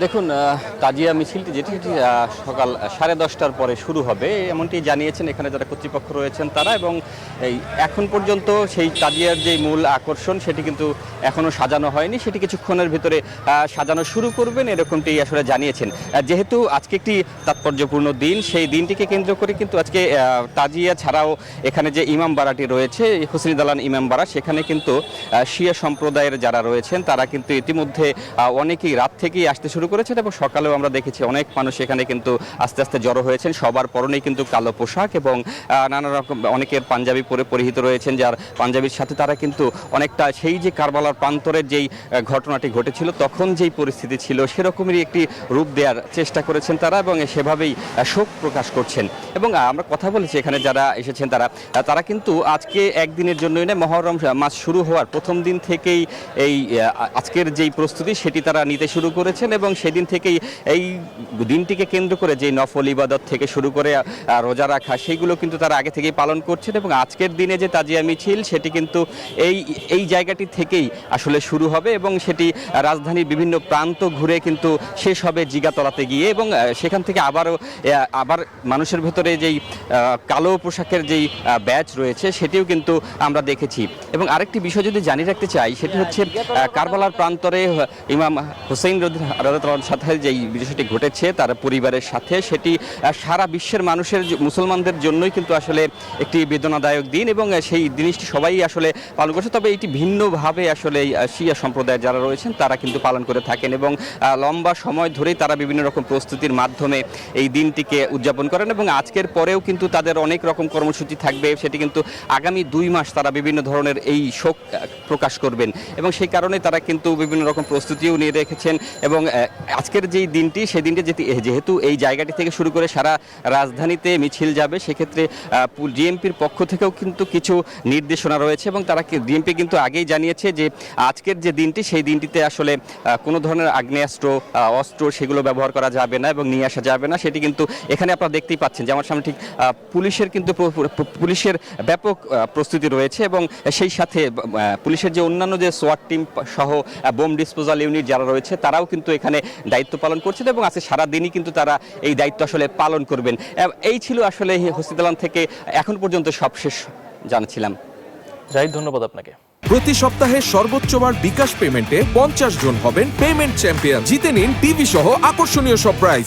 দেখুন, তাজিয়া মিছিলটি যেটি সকাল 10:30টার পরে শুরু হবে এমনটি জানিয়েছেন এখানে যারা কর্তৃপক্ষ রয়েছেন তারা, এবং এই এখন পর্যন্ত সেই তাজিয়ার যে মূল আকর্ষণ সেটি কিন্তু এখনও সাজানো হয়নি, সেটি কিছুক্ষণের ভিতরে সাজানো শুরু করবেন এরকমটি আসলে জানিয়েছেন। যেহেতু আজকে একটি তাৎপর্যপূর্ণ দিন, সেই দিনটিকে কেন্দ্র করে কিন্তু আজকে তাজিয়া ছাড়াও এখানে যে ইমামবাড়াটি রয়েছে হোসনি দালান ইমামবাড়া, সেখানে কিন্তু শিয়া সম্প্রদায়ের যারা রয়েছেন তারা কিন্তু ইতিমধ্যে অনেকেই রাত থেকেই আসতে শুরু করেছেন, এবং সকালেও আমরা দেখেছি অনেক মানুষ এখানে কিন্তু আস্তে আস্তে জড়ো হয়েছেন। সবার পরনেই কিন্তু কালো পোশাক এবং নানা রকম অনেকের পাঞ্জাবি পরে পরিহিত রয়েছেন, যার পাঞ্জাবির সাথে তারা কিন্তু অনেকটা সেই যে কারবালার প্রান্তরের যেই ঘটনাটি ঘটেছিল তখন যেই পরিস্থিতি ছিল সেরকমই একটি রূপ দেওয়ার চেষ্টা করেছেন তারা, এবং সেভাবেই শোক প্রকাশ করছেন। এবং আমরা কথা বলেছি এখানে যারা এসেছেন তারা কিন্তু আজকে একদিনের জন্যই না, মহরম মাস শুরু হওয়ার প্রথম দিন থেকেই এই আজকের যেই প্রস্তুতি সেটি তারা নিতে শুরু করেছেন, এবং সেদিন থেকেই এই দিনটিকে কেন্দ্র করে যে নফল ইবাদত থেকে শুরু করে রোজা রাখা সেইগুলো কিন্তু তারা আগে থেকেই পালন করছেন। এবং আজকের দিনে যে তাজিয়া মিছিল সেটি কিন্তু এই জায়গাটি থেকেই আসলে শুরু হবে, এবং সেটি রাজধানীর বিভিন্ন প্রান্ত ঘুরে কিন্তু শেষ হবে জিগাতলাতে গিয়ে, এবং সেখান থেকে আবার মানুষের ভেতরে যেই কালো পোশাকের যেই ব্যাচ রয়েছে সেটিও কিন্তু আমরা দেখেছি। এবং আরেকটি বিষয় যদি জানিয়ে রাখতে চাই সেটি হচ্ছে কারবালার প্রান্তরে ইমাম হুসেইন রাদিয়াল্লাহু সাথে যেই বিষয়টি ঘটেছে তার পরিবারের সাথে, সেটি সারা বিশ্বের মানুষের মুসলমানদের জন্যই কিন্তু আসলে একটি বেদনাদায়ক দিন, এবং সেই জিনিসটি সবাই আসলে পালন করছে। তবে এটি ভিন্নভাবে আসলে শিয়া সম্প্রদায়ের যারা রয়েছেন তারা কিন্তু পালন করে থাকেন, এবং লম্বা সময় ধরেই তারা বিভিন্ন রকম প্রস্তুতির মাধ্যমে এই দিনটিকে উদযাপন করেন, এবং আজকের পরেও কিন্তু তাদের অনেক রকম কর্মসূচি থাকবে। সেটি কিন্তু আগামী 2 মাস তারা বিভিন্ন ধরনের এই শোক প্রকাশ করবেন, এবং সেই কারণে তারা কিন্তু বিভিন্ন রকম প্রস্তুতিও নিয়ে রেখেছেন। এবং আজকের যেই দিনটি সেই দিনটি যেহেতু এই জায়গাটি থেকে শুরু করে সারা রাজধানীতে মিছিল যাবে, সেক্ষেত্রে ডিএমপির পক্ষ থেকেও কিন্তু কিছু নির্দেশনা রয়েছে, এবং তারা ডিএমপি কিন্তু আগেই জানিয়েছে যে আজকের যে দিনটি সেই দিনটিতে আসলে কোনো ধরনের আগ্নেয়াস্ত্র অস্ত্র সেগুলো ব্যবহার করা যাবে না এবং নিয়ে আসা যাবে না। সেটি কিন্তু এখানে আপনারা দেখতেই পাচ্ছেন যে আমার সামনে ঠিক পুলিশের ব্যাপক প্রস্তুতি রয়েছে, এবং সেই সাথে পুলিশের যে অন্যান্য যে সোয়াট টিম সহ বোম ডিসপোজাল ইউনিট যারা রয়েছে তারাও কিন্তু এখানে দায়িত্ব পালন করছেন, এবং আজকে সারাদিনই কিন্তু তারা এই দায়িত্ব আসলে পালন করবেন। এই ছিল আসলে হোসনি দালান থেকে এখন পর্যন্ত সবশেষ জানাচ্ছিলাম। জাহিদ, ধন্যবাদ আপনাকে। প্রতি সপ্তাহে সর্বোচ্চবার বিকাশ পেমেন্টে 50 জন হবেন পেমেন্ট চ্যাম্পিয়ন। জিতে নিন টিভি সহ আকর্ষণীয় সব প্রাইজ।